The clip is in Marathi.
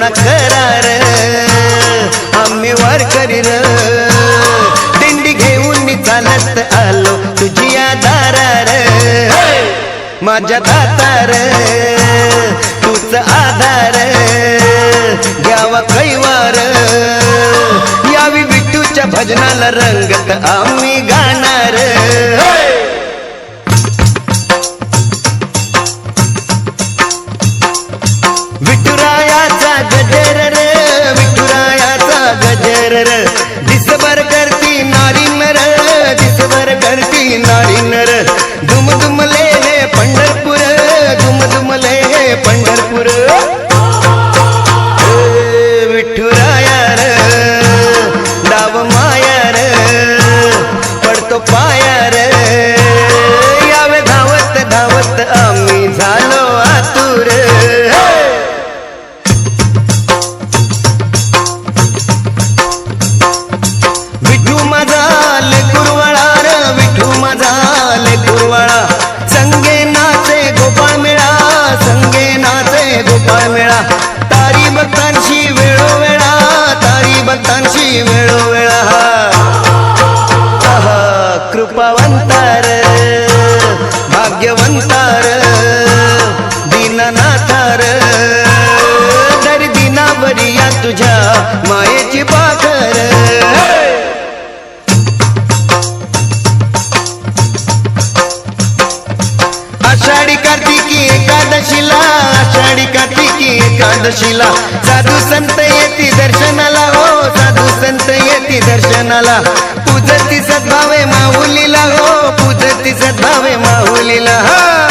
देवाना करार आम्ही वारकरी र दिंडी घेऊन चालत आलो तुझ्या दारार माझ्या दातार तूच आधार घ्यावा कैवार यावी विठूच्या भजनाला रंगत आम्ही गाणार विठुरायाचा गजर रे विठुरायाचा गजर रे दिसभर करती नारी नर दिसभर करती नारी नर दुम दुमले पंढरपूर दुम दुमले पंढरपूर विठुराया रे डाव माया रे पडतो पाया रे यावे धावत धावत आम्ही झालो आतुर विठू माझा लेकुरवाळा रे विठू माझा लेकुरवाळा संगे नाचे गोपाळ मेळा संगे नाचे गोपाळ मेळा तारी भक्तांशी वेळोवेळा तारी भक्तांशी वेळोवेळा कृपावंतार भाग्यवंतार दीननाथार दर दिनावरी या तुझ्या मायेची पाखर आषाढी कार्तिकी एकादशीला आषाढी कार्तिकी एकादशीला साधू संत येती दर्शनाला हो साधू संत येती दर्शनाला पूजती सद्भावे माऊलीला हो पूजती सद्भावे माऊलीला हा